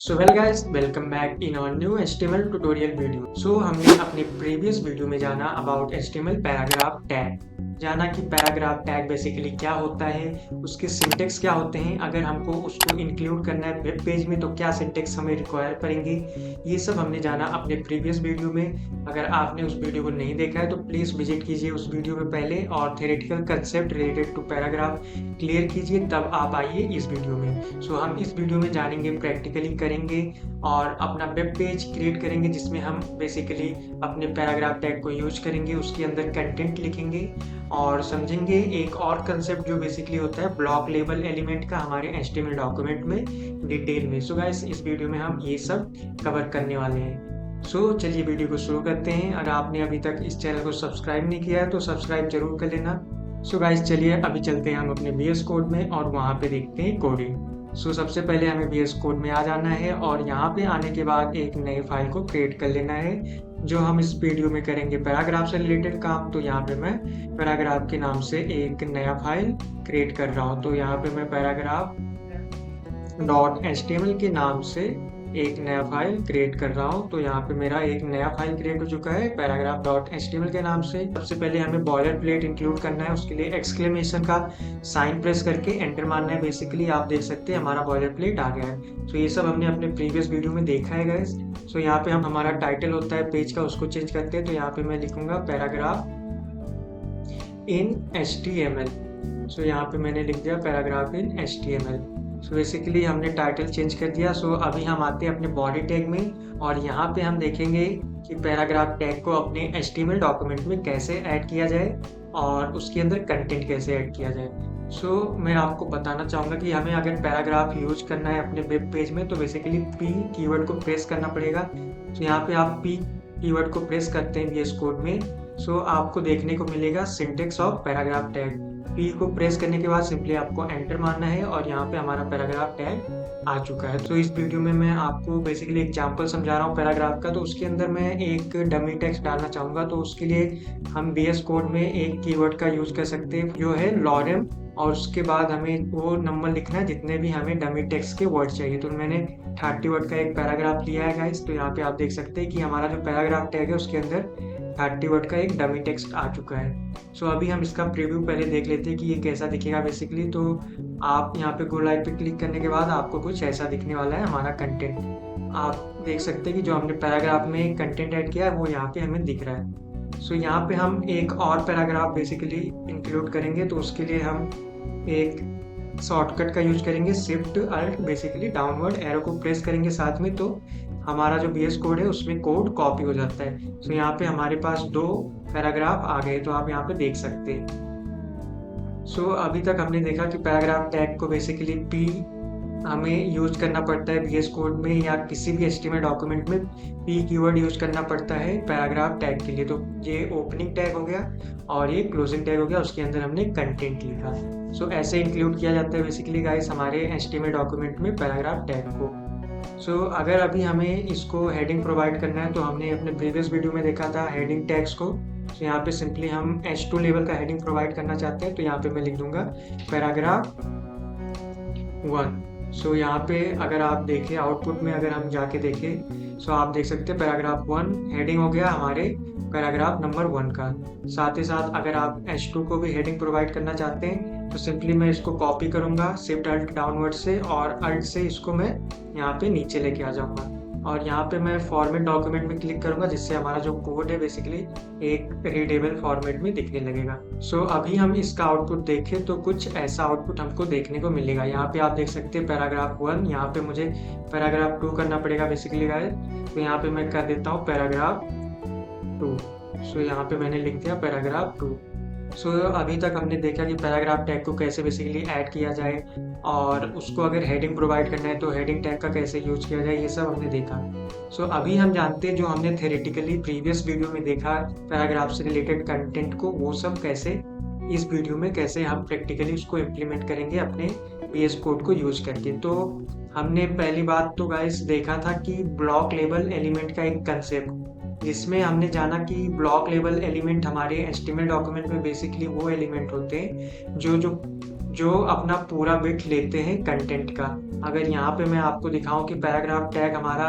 So well guys, welcome back in our new HTML tutorial video. हमने अपने previous video में जाना about HTML paragraph tag, जाना कि पैराग्राफ टैग बेसिकली क्या होता है, उसके सिंटेक्स क्या होते हैं, अगर हमको उसको इंक्लूड करना है वेब पेज में तो क्या सिंटेक्स हमें रिक्वायर करेंगे। ये सब हमने जाना अपने प्रीवियस वीडियो में। अगर आपने उस वीडियो को नहीं देखा है तो प्लीज़ विजिट कीजिए उस वीडियो में पहले, और theoretical concept related to paragraph clear कीजिए, तब आप आइए इस वीडियो में। हम इस वीडियो में जानेंगे, प्रैक्टिकली करेंगे और अपना वेब पेज क्रिएट करेंगे जिसमें हम बेसिकली अपने पैराग्राफ टैग को यूज करेंगे, उसके अंदर कंटेंट लिखेंगे और समझेंगे एक और कंसेप्ट जो बेसिकली होता है ब्लॉक लेबल एलिमेंट का हमारे HTML डॉक्यूमेंट में डिटेल में। गाइस, इस वीडियो में हम ये सब कवर करने वाले हैं। चलिए वीडियो को शुरू करते हैं। अगर आपने अभी तक इस चैनल को सब्सक्राइब नहीं किया है तो सब्सक्राइब जरूर कर लेना। गाइस, चलिए अभी चलते हैं हम अपने VS कोड में और वहाँ पे देखते हैं कोडिंग। सबसे पहले हमें VS कोड में आ जाना है और यहाँ पे आने के बाद एक नई फाइल को क्रिएट कर लेना है। जो हम इस वीडियो में करेंगे पैराग्राफ से रिलेटेड काम, तो यहाँ पे मैं पैराग्राफ के नाम से एक नया फाइल क्रिएट कर रहा हूँ। तो यहाँ पे मैं पैराग्राफ .html के नाम से एक नया फाइल क्रिएट कर रहा हूँ। तो यहाँ पे मेरा एक नया फाइल क्रिएट हो चुका है पैराग्राफ .html के नाम से। सबसे पहले हमें बॉयलर प्लेट इंक्लूड करना है, उसके लिए एक्सक्लेमेशन का साइन प्रेस करके एंटर मारना है। बेसिकली आप देख सकते हैं हमारा बॉयलर प्लेट आ गया है। ये सब हमने अपने प्रीवियस वीडियो में देखा है गाइस। यहाँ पे हम हमारा टाइटल होता है पेज का, उसको चेंज करते हैं। तो यहाँ पे मैं लिखूंगा पैराग्राफ इन HTML। यहाँ पे मैंने लिख दिया पैराग्राफ इन HTML। बेसिकली हमने टाइटल चेंज कर दिया। अभी हम आते हैं अपने बॉडी टैग में और यहाँ पे हम देखेंगे कि पैराग्राफ टैग को अपने HTML डॉक्यूमेंट में कैसे ऐड किया जाए और उसके अंदर कंटेंट कैसे ऐड किया जाए। मैं आपको बताना चाहूँगा कि हमें अगर पैराग्राफ यूज करना है अपने वेब पेज में तो बेसिकली P कीवर्ड को प्रेस करना पड़ेगा। यहाँ पे आप P कीवर्ड को प्रेस करते हैं VS कोड में, आपको देखने को मिलेगा syntax of paragraph tag. P को प्रेस करने के बाद सिंपली आपको एंटर मारना है और यहाँ पे हमारा पैराग्राफ टैग आ चुका है। इस वीडियो में मैं आपको बेसिकली एग्जांपल समझा रहा हूँ पैराग्राफ का। तो उसके अंदर मैं एक डमी टेक्स्ट डालना चाहूँगा। तो उसके लिए हम VS कोड में एक कीवर्ड का यूज कर सकते हैं जो है लॉरेम, और उसके बाद हमें वो नंबर लिखना है जितने भी हमें डमी टेक्स्ट के वर्ड चाहिए। तो मैंने 30 वर्ड का एक पैराग्राफ लिया है गाइस। तो यहाँ पे आप देख सकते हैं कि हमारा जो पैराग्राफ टैग है उसके अंदर 30 वर्ड का एक डमी टेक्स्ट आ चुका है। अभी हम इसका प्रीव्यू पहले देख लेते हैं कि ये कैसा दिखेगा बेसिकली। तो आप यहाँ पे गो लाइव पे क्लिक करने के बाद आपको कुछ ऐसा दिखने वाला है हमारा कंटेंट। आप देख सकते हैं कि जो हमने पैराग्राफ में कंटेंट ऐड किया है वो यहाँ पे हमें दिख रहा है। यहाँ पे हम एक और पैराग्राफ बेसिकली इंक्लूड करेंगे। तो उसके लिए हम एक शॉर्टकट का यूज करेंगे, shift alt basically downward arrow को प्रेस करेंगे साथ में, तो हमारा जो VS कोड है उसमें कोड कॉपी हो जाता है। यहाँ पे हमारे पास 2 पैराग्राफ आ गए, तो आप यहाँ पे देख सकते हैं। अभी तक हमने देखा कि पैराग्राफ टैग को बेसिकली P हमें यूज करना पड़ता है VS कोड में या किसी भी HTML डॉक्यूमेंट में P कीवर्ड यूज करना पड़ता है पैराग्राफ टैग के लिए। तो ये ओपनिंग टैग हो गया और ये क्लोजिंग टैग हो गया, उसके अंदर हमने कंटेंट लिखा। ऐसे इंक्लूड किया जाता है बेसिकली गाइस हमारे HTML डॉक्यूमेंट में पैराग्राफ टैग को। अगर अभी हमें इसको हेडिंग प्रोवाइड करना है तो हमने अपने प्रीवियस वीडियो में देखा था हेडिंग टैग्स को। यहाँ पे सिंपली हम H2 लेवल का हेडिंग प्रोवाइड करना चाहते हैं। तो यहाँ पे मैं लिख दूंगा पैराग्राफ 1। यहाँ पे अगर आप देखें आउटपुट में, अगर हम जाके देखें आप देख सकते हैं पैराग्राफ 1 हेडिंग हो गया हमारे पैराग्राफ नंबर 1 का। साथ ही साथ अगर आप H2 को भी हेडिंग प्रोवाइड करना चाहते हैं तो सिंपली मैं इसको कॉपी करूंगा शिफ्ट अल्ट डाउनवर्ड से, और अल्ट से इसको मैं यहाँ पे नीचे लेके आ जाऊंगा और यहाँ पे मैं फॉर्मेट डॉक्यूमेंट में क्लिक करूंगा, जिससे हमारा जो कोड है बेसिकली एक रीडेबल फॉर्मेट में दिखने लगेगा। अभी हम इसका आउटपुट देखें तो कुछ ऐसा आउटपुट हमको देखने को मिलेगा। यहाँ पे आप देख सकते हैं पैराग्राफ 1, यहाँ पे मुझे पैराग्राफ 2 करना पड़ेगा बेसिकली गाइस। तो यहाँ पे मैं कर देता हूँ पैराग्राफ 2। यहाँ पे मैंने लिख दिया पैराग्राफ 2। अभी तक हमने देखा कि पैराग्राफ टैग को कैसे बेसिकली ऐड किया जाए और उसको अगर हेडिंग प्रोवाइड करना है तो हेडिंग टैग का कैसे यूज किया जाए, ये सब हमने देखा। अभी हम जानते हैं जो हमने थ्योरेटिकली प्रीवियस वीडियो में देखा पैराग्राफ से रिलेटेड कंटेंट को, वो सब कैसे इस वीडियो में कैसे हम प्रैक्टिकली उसको इम्प्लीमेंट करेंगे अपने VS कोड को यूज करके। तो हमने पहली बात तो गाइस देखा था कि ब्लॉक लेबल एलिमेंट का एक कंसेप्ट, जिसमें हमने जाना कि ब्लॉक लेवल एलिमेंट हमारे HTML डॉक्यूमेंट में बेसिकली वो एलिमेंट होते हैं जो जो अपना पूरा बिट लेते हैं कंटेंट का। अगर यहाँ पे मैं आपको दिखाऊं कि पैराग्राफ टैग हमारा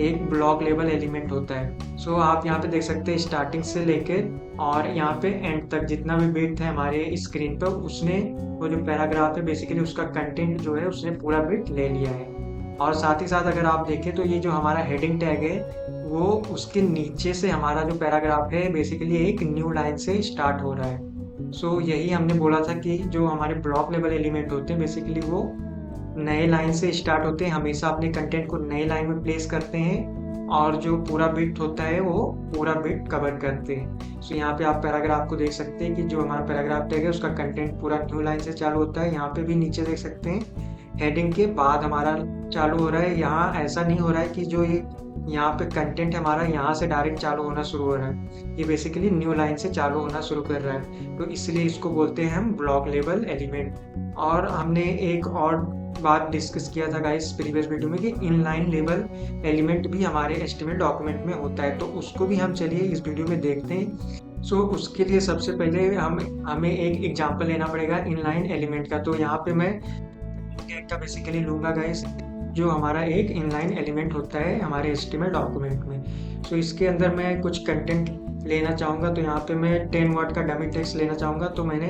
एक ब्लॉक लेवल एलिमेंट होता है। सो आप यहाँ पे देख सकते हैं स्टार्टिंग से लेके और यहाँ पे एंड तक जितना भी बिट है हमारे स्क्रीन पर, उसने वो जो पैराग्राफ है बेसिकली उसका कंटेंट जो है उसने पूरा बिट ले लिया है। और साथ ही साथ अगर आप देखें तो ये जो हमारा हेडिंग टैग है वो उसके नीचे से हमारा जो पैराग्राफ है बेसिकली एक न्यू लाइन से स्टार्ट हो रहा है। सो यही हमने बोला था कि जो हमारे ब्लॉक लेवल एलिमेंट होते हैं बेसिकली वो नए लाइन से स्टार्ट होते हैं, हमेशा अपने कंटेंट को नए लाइन में प्लेस करते हैं और जो पूरा बिट होता है वो पूरा बिट कवर करते हैं। सो यहाँ पे आप पैराग्राफ को देख सकते हैं कि जो हमारा पैराग्राफ टैग है उसका कंटेंट पूरा न्यू लाइन से चालू होता है। यहाँ पे भी नीचे देख सकते हैं हेडिंग के बाद हमारा चालू हो रहा है। यहाँ ऐसा नहीं हो रहा है कि जो ये यहाँ पे कंटेंट हमारा यहाँ से डायरेक्ट चालू होना शुरू हो रहा है, ये बेसिकली न्यू लाइन से चालू होना शुरू कर रहा है, तो इसलिए इसको बोलते हैं हम ब्लॉक लेवल एलिमेंट। और हमने एक और बात डिस्कस किया था गाइस प्रीवियस वीडियो में कि इनलाइन लेवल एलिमेंट भी हमारे एचटीएमएल डॉक्यूमेंट में होता है, तो उसको भी हम चलिए इस वीडियो में देखते हैं। सो उसके लिए सबसे पहले हमें एक एग्जांपल लेना पड़ेगा इनलाइन एलिमेंट का। तो यहाँ पे मैं का बेसिकली लूँगा गाइस, जो हमारा एक इनलाइन एलिमेंट होता है हमारे एचटीएमएल डॉक्यूमेंट में। सो इसके अंदर मैं कुछ कंटेंट लेना चाहूँगा, तो यहाँ पे मैं 10 वर्ड का डमी टेक्स्ट लेना चाहूँगा, तो मैंने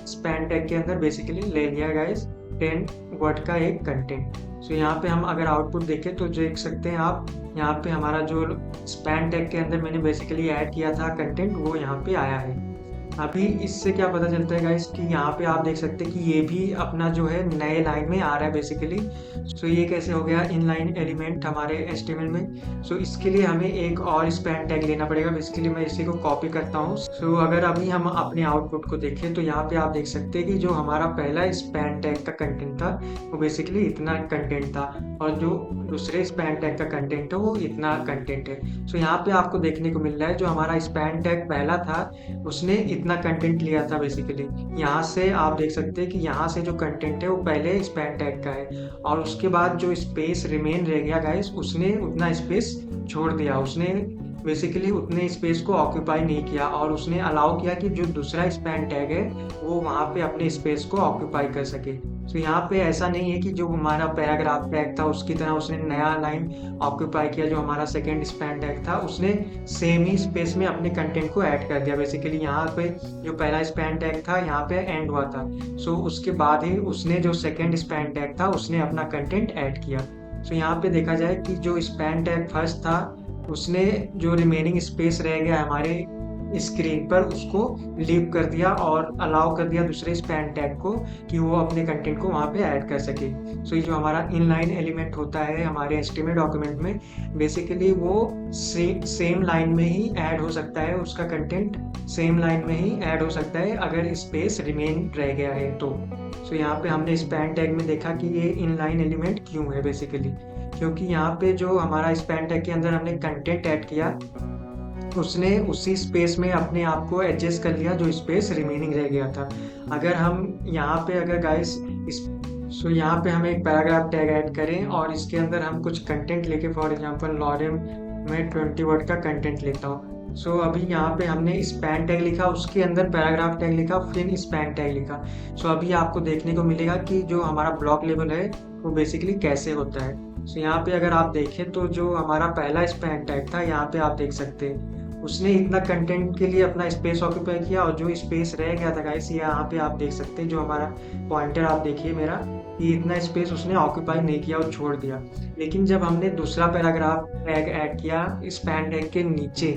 स्पैन टैग के अंदर बेसिकली ले लिया गाइस 10 वर्ड का एक कंटेंट। सो यहाँ पे हम अगर आउटपुट देखें तो देख सकते हैं आप, यहाँ पे हमारा जो स्पैन टैग के अंदर मैंने बेसिकली ऐड किया था कंटेंट वो यहाँ पे आया है। अभी इससे क्या पता चलता है गाइस कि यहाँ पे आप देख सकते हैं कि ये भी अपना जो है नए लाइन में आ रहा है बेसिकली। सो ये कैसे हो गया इनलाइन एलिमेंट हमारे एचटीएमएल में। सो इसके लिए हमें एक और स्पैन टैग लेना पड़ेगा, बेसिकली मैं इसी को कॉपी करता हूँ। सो अगर अभी हम अपने आउटपुट को देखें तो यहाँ पे आप देख सकते हैं कि जो हमारा पहला स्पैन टैग का कंटेंट था वो बेसिकली इतना कंटेंट था और जो दूसरे स्पैन टैग का कंटेंट है वो इतना कंटेंट है। सो यहाँ पे आपको देखने को मिल रहा है जो हमारा स्पैन टैग पहला था उसने इतना कंटेंट लिया था बेसिकली। यहाँ से आप देख सकते हैं कि यहाँ से जो कंटेंट है वो पहले स्पैन टैग का है और उसके बाद जो स्पेस रिमेन रह गया गाइस उसने उतना स्पेस छोड़ दिया, उसने बेसिकली उतने स्पेस को ऑक्यूपाई नहीं किया और उसने अलाउ किया कि जो दूसरा स्पैन टैग है वो वहाँ पे अपने स्पेस को ऑक्यूपाई कर सके। तो यहाँ पे ऐसा नहीं है कि जो हमारा पैराग्राफ टैग था उसकी तरह उसने नया लाइन ऑक्यूपाई किया, जो हमारा सेकेंड स्पैन टैग था उसने सेम ही स्पेस में अपने कंटेंट को ऐड कर दिया। बेसिकली यहाँ पे जो पहला स्पैन टैग था यहाँ पे एंड हुआ था, सो उसके बाद ही उसने जो सेकेंड स्पैन टैग था उसने अपना कंटेंट ऐड किया। सो यहाँ पे देखा जाए कि जो स्पैन टैग फर्स्ट था उसने जो रिमेनिंग स्पेस रह गया हमारे स्क्रीन पर उसको लीव कर दिया और अलाउ कर दिया दूसरे स्पैन टैग को कि वो अपने कंटेंट को वहाँ पे ऐड कर सके। सो ये जो हमारा इनलाइन एलिमेंट होता है हमारे एचटीएमएल डॉक्यूमेंट में बेसिकली वो सेम लाइन में ही ऐड हो सकता है, उसका कंटेंट सेम लाइन में ही ऐड हो सकता है अगर स्पेस रिमेन रह गया है तो। सो यहाँ पे हमने स्पैन टैग में देखा कि ये इनलाइन एलिमेंट क्यों है बेसिकली, क्योंकि यहाँ पे जो हमारा स्पैन टैग के अंदर हमने कंटेंट ऐड किया उसने उसी स्पेस में अपने आप को एडजस्ट कर लिया जो स्पेस रिमेनिंग रह गया था। अगर हम यहाँ पे अगर गाइस सो यहाँ पे हम एक पैराग्राफ टैग ऐड करें और इसके अंदर हम कुछ कंटेंट लेके फॉर एग्जांपल लॉरेम में 20 वर्ड का कंटेंट लेता हूँ। सो अभी यहाँ पे हमने स्पैन टैग लिखा, उसके अंदर पैराग्राफ टैग लिखा, फिर स्पैन टैग लिखा। सो अभी आपको देखने को मिलेगा कि जो हमारा ब्लॉक लेवल है वो बेसिकली कैसे होता है। सो यहाँ पे अगर आप देखें तो जो हमारा पहला स्पैन टैग था यहाँ पे आप देख सकते हैं उसने इतना कंटेंट के लिए अपना स्पेस ऑक्यूपाई किया और जो स्पेस रह गया था गाइस यहाँ पे आप देख सकते हैं जो हमारा पॉइंटर आप देखिए मेरा, कि इतना स्पेस उसने ऑक्यूपाई नहीं किया और छोड़ दिया। लेकिन जब हमने दूसरा पैराग्राफ टैग ऐड किया स्पैन टैग के नीचे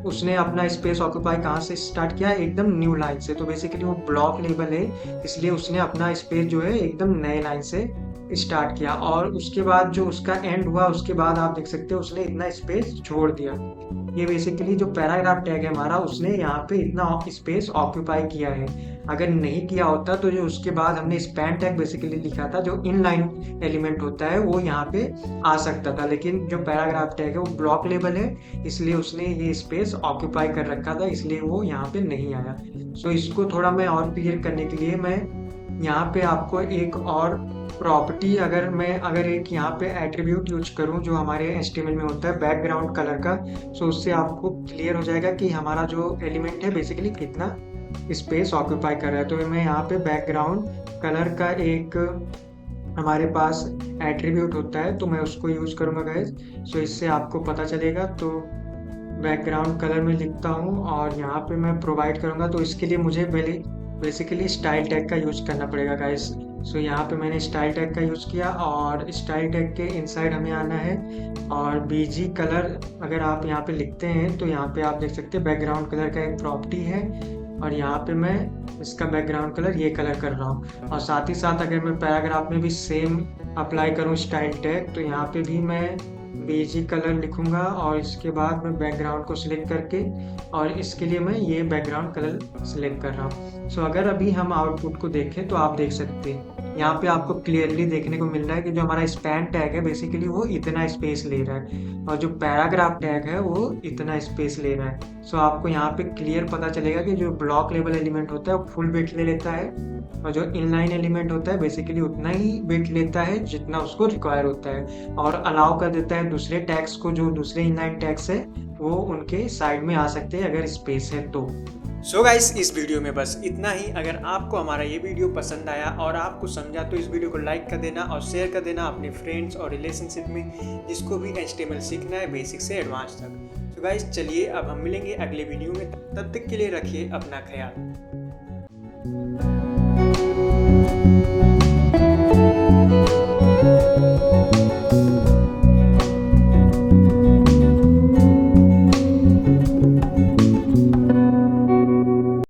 उसने अपना स्पेस ऑक्यूपाई कहाँ से स्टार्ट किया, एकदम न्यू लाइन से। तो बेसिकली वो ब्लॉक लेवल है इसलिए उसने अपना स्पेस जो है एकदम नए लाइन से स्टार्ट किया और उसके बाद जो उसका एंड हुआ उसके बाद आप देख सकते हो उसने इतना स्पेस छोड़ दिया। ये बेसिकली जो पैराग्राफ टैग है हमारा उसने यहाँ पे इतना स्पेस ऑक्यूपाई किया है। अगर नहीं किया होता तो जो उसके बाद हमने स्पैन टैग बेसिकली लिखा था जो इनलाइन एलिमेंट होता है वो यहाँ पे आ सकता था, लेकिन जो पैराग्राफ टैग है वो ब्लॉक लेवल है इसलिए उसने ये स्पेस ऑक्यूपाई कर रखा था इसलिए वो यहाँ पे नहीं आया। सो इसको थोड़ा मैं और क्लियर करने के लिए मैं यहाँ पे आपको एक और प्रॉपर्टी अगर एक यहाँ पे एट्रीब्यूट यूज करूँ जो हमारे एचटीएमएल में होता है बैकग्राउंड कलर का, सो उससे आपको क्लियर हो जाएगा कि हमारा जो एलिमेंट है बेसिकली कितना स्पेस ऑक्यूपाई कर रहा है। तो मैं यहाँ पे बैकग्राउंड कलर का एक हमारे पास एट्रीब्यूट होता है, तो मैं उसको यूज़ करूँगा गाइस। सो इससे आपको पता चलेगा। तो बैकग्राउंड कलर में लिखता हूँ और यहाँ पे मैं प्रोवाइड करूँगा। तो इसके लिए मुझे बेसिकली स्टाइल टैग का यूज़ करना पड़ेगा गाइस। सो यहाँ पे मैंने स्टाइल टैग का यूज़ किया और स्टाइल टैग के इनसाइड हमें आना है और बीजी कलर अगर आप यहाँ पे लिखते हैं तो यहाँ पे आप देख सकते हैं बैकग्राउंड कलर का एक प्रॉपर्टी है और यहाँ पे मैं इसका बैकग्राउंड कलर ये कलर कर रहा हूँ। और साथ ही साथ अगर मैं पैराग्राफ में भी सेम अप्लाई करूँ स्टाइल टैग, तो यहाँ पे भी मैं बेजी कलर लिखूंगा और इसके बाद मैं बैकग्राउंड को सिलेक्ट करके और इसके लिए मैं ये बैकग्राउंड कलर सिलेक्ट कर रहा हूँ। सो अगर अभी हम आउटपुट को देखें तो आप देख सकते हैं यहाँ पे आपको क्लियरली देखने को मिल रहा है कि जो हमारा स्पैन टैग है बेसिकली वो इतना स्पेस ले रहा है और जो पैराग्राफ टैग है वो इतना स्पेस ले रहा है। सो आपको यहाँ पे क्लियर पता चलेगा कि जो ब्लॉक लेवल एलिमेंट होता है वो फुल वेट ले लेता है और जो इनलाइन एलिमेंट होता है बेसिकली उतना ही वेट लेता है जितना उसको रिक्वायर होता है और अलाउ कर देता है दूसरे टैग्स को, जो दूसरे इनलाइन टैग्स है वो उनके साइड में आ सकते हैं अगर स्पेस है तो। सो गाइस, इस वीडियो में बस इतना ही। अगर आपको हमारा ये वीडियो पसंद आया और आपको समझा तो इस वीडियो को लाइक कर देना और शेयर कर देना अपने फ्रेंड्स और रिलेशनशिप में जिसको भी HTML सीखना है बेसिक से एडवांस तक। तो गाइस चलिए अब हम मिलेंगे अगले वीडियो में, तब तक के लिए रखिए अपना ख्याल।